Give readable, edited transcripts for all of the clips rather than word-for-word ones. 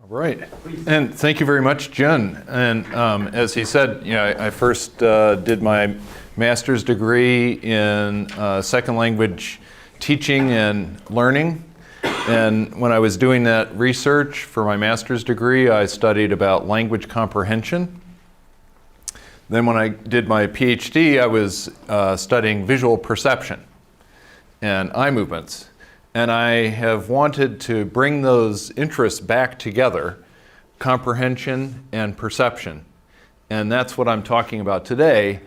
All right, and thank you very much, Jen. And as he said, I first did my master's degree in second language teaching and learning. And when I was doing that research for my master's degree, I studied about language comprehension. Then when I did my PhD, I was studying visual perception and eye movements. And I have wanted to bring those interests back together, comprehension and perception. And that's what I'm talking about today,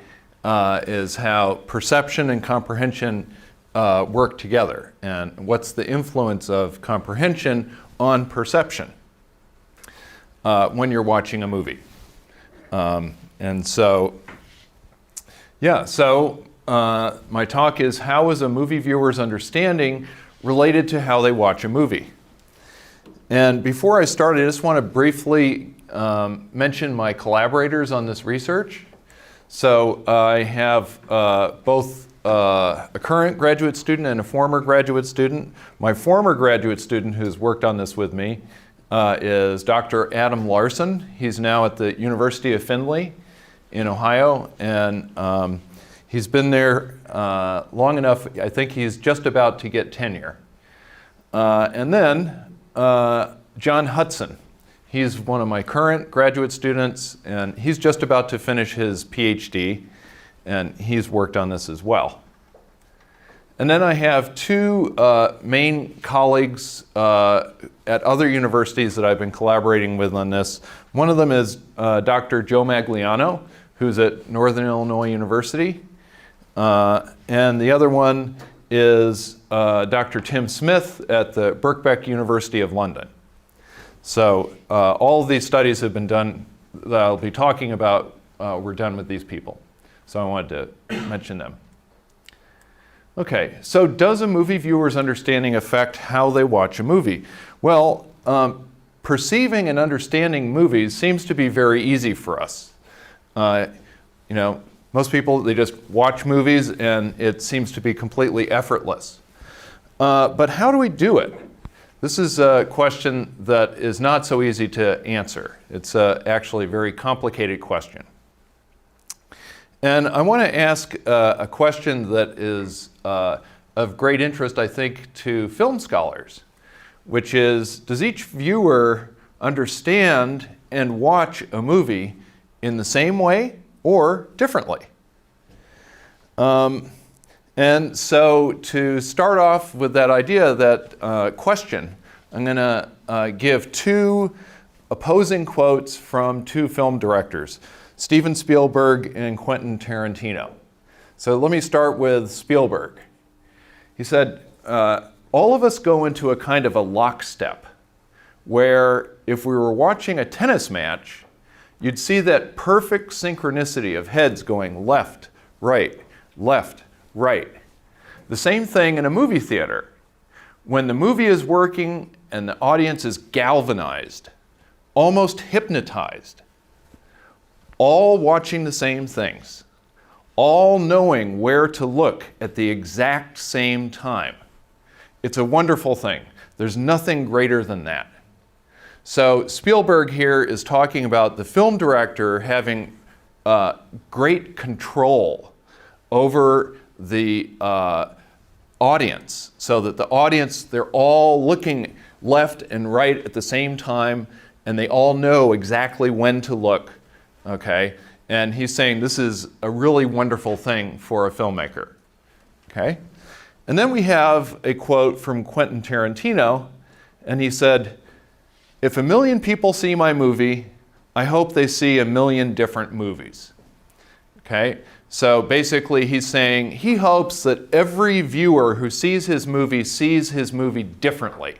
is how perception and comprehension work together, and what's the influence of comprehension on perception when you're watching a movie. My talk is, how is a movie viewer's understanding related to how they watch a movie? And before I start, I just want to briefly mention my collaborators on this research. So I have both a current graduate student and a former graduate student. My former graduate student who's worked on this with me is Dr. Adam Larson. He's now at the University of Findlay in Ohio, and he's been there long enough. I think he's just about to get tenure. And then John Hudson. He's one of my current graduate students, and he's just about to finish his PhD, and he's worked on this as well. And then I have two main colleagues at other universities that I've been collaborating with on this. One of them is Dr. Joe Magliano, who's at Northern Illinois University. And the other one is Dr. Tim Smith at the Birkbeck University of London. So all of these studies have been done that I'll be talking about were done with these people. So I wanted to mention them. Okay, so does a movie viewer's understanding affect how they watch a movie? Well, perceiving and understanding movies seems to be very easy for us. Most people, they just watch movies and it seems to be completely effortless. But how do we do it? This is a question that is not so easy to answer. It's actually a very complicated question. And I want to ask a question that is of great interest, I think, to film scholars, which is, does each viewer understand and watch a movie in the same way or differently? And so to start off with that idea, that question, I'm going to give two opposing quotes from two film directors, Steven Spielberg and Quentin Tarantino. So let me start with Spielberg. He said, all of us go into a kind of a lockstep where if we were watching a tennis match, you'd see that perfect synchronicity of heads going left, right, left, right. The same thing in a movie theater. When the movie is working and the audience is galvanized, almost hypnotized, all watching the same things, all knowing where to look at the exact same time. It's a wonderful thing. There's nothing greater than that. So Spielberg here is talking about the film director having great control over the audience, so that the audience, they're all looking left and right at the same time, and they all know exactly when to look, okay? And he's saying this is a really wonderful thing for a filmmaker, okay? And then we have a quote from Quentin Tarantino, and he said, if 1 million people see my movie, I hope they see 1 million different movies, okay? So basically he's saying he hopes that every viewer who sees his movie differently.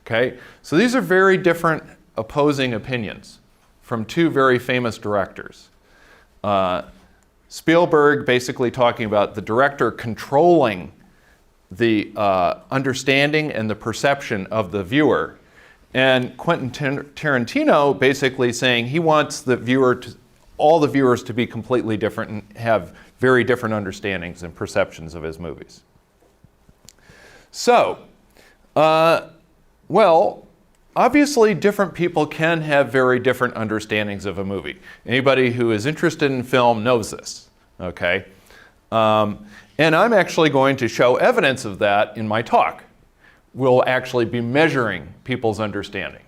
Okay? So these are very different opposing opinions from two very famous directors. Spielberg basically talking about the director controlling the understanding and the perception of the viewer. And Quentin Tarantino basically saying he wants all the viewers to be completely different and have very different understandings and perceptions of his movies. So, obviously, different people can have very different understandings of a movie. Anybody who is interested in film knows this, okay? And I'm actually going to show evidence of that in my talk. We'll actually be measuring people's understanding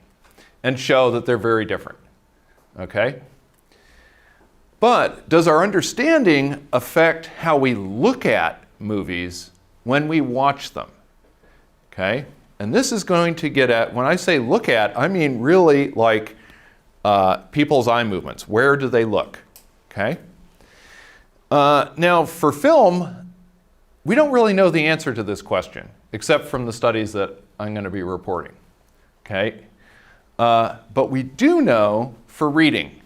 and show that they're very different, okay? But does our understanding affect how we look at movies when we watch them, okay? And this is going to get at, when I say look at, I mean really like people's eye movements. Where do they look, okay? Now, for film, we don't really know the answer to this question, except from the studies that I'm going to be reporting, okay? But we do know for reading.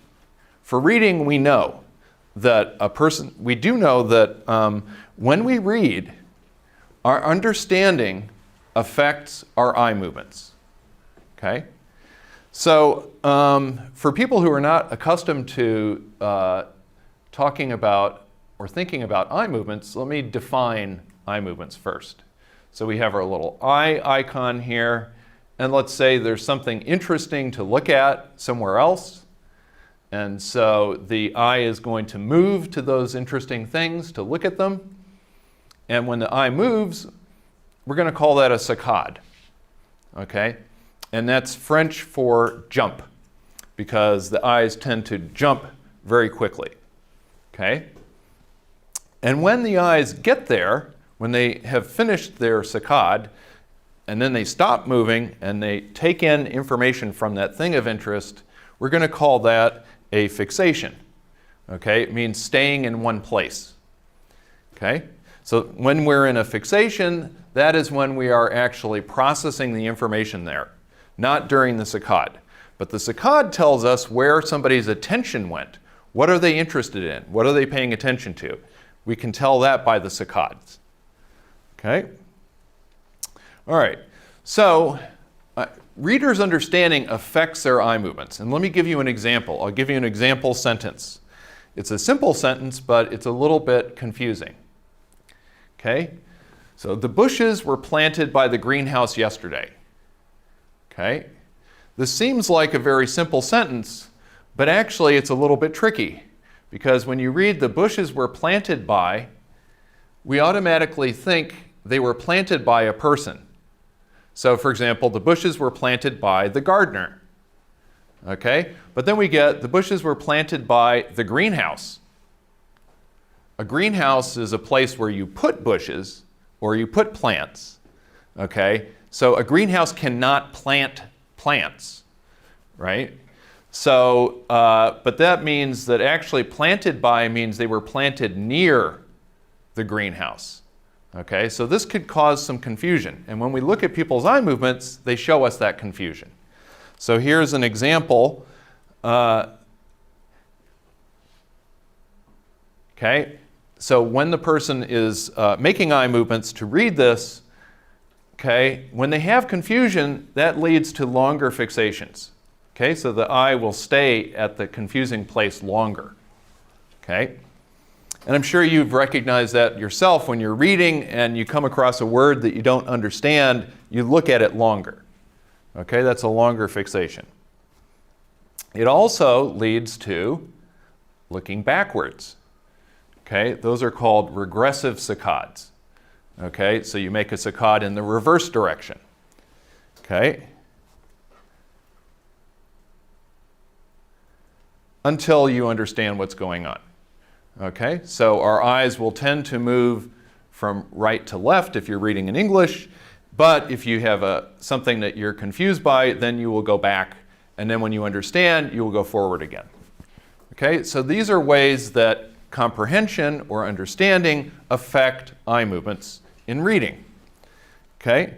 For reading, we know that when we read, our understanding affects our eye movements, okay? So for people who are not accustomed to talking about or thinking about eye movements, let me define eye movements first. So we have our little eye icon here, and let's say there's something interesting to look at somewhere else. And so the eye is going to move to those interesting things to look at them. And when the eye moves, we're going to call that a saccade, okay? And that's French for jump, because the eyes tend to jump very quickly, okay? And when the eyes get there, when they have finished their saccade, and then they stop moving and they take in information from that thing of interest, we're going to call that a fixation, okay? It means staying in one place, okay? So when we're in a fixation, that is when we are actually processing the information there, not during the saccade. But the saccade tells us where somebody's attention went. What are they interested in? What are they paying attention to? We can tell that by the saccades, okay? All right, so readers' understanding affects their eye movements. And let me give you an example. I'll give you an example sentence. It's a simple sentence, but it's a little bit confusing, okay? So the bushes were planted by the greenhouse yesterday, okay? This seems like a very simple sentence, but actually it's a little bit tricky, because when you read the bushes were planted by, we automatically think they were planted by a person. So for example, the bushes were planted by the gardener, okay? But then we get the bushes were planted by the greenhouse. A greenhouse is a place where you put bushes or you put plants, okay? So a greenhouse cannot plant plants, right? So, but that means that actually planted by means they were planted near the greenhouse, okay? So this could cause some confusion. And when we look at people's eye movements, they show us that confusion. So here's an example. Okay, so when the person is making eye movements to read this, okay, when they have confusion, that leads to longer fixations. Okay, so the eye will stay at the confusing place longer. Okay, and I'm sure you've recognized that yourself when you're reading and you come across a word that you don't understand, you look at it longer. Okay, that's a longer fixation. It also leads to looking backwards. Okay, those are called regressive saccades. Okay, so you make a saccade in the reverse direction. Okay, until you understand what's going on. Okay, so our eyes will tend to move from right to left if you're reading in English, but if you have something that you're confused by, then you will go back, and then when you understand, you will go forward again. Okay, so these are ways that comprehension or understanding affect eye movements in reading. Okay,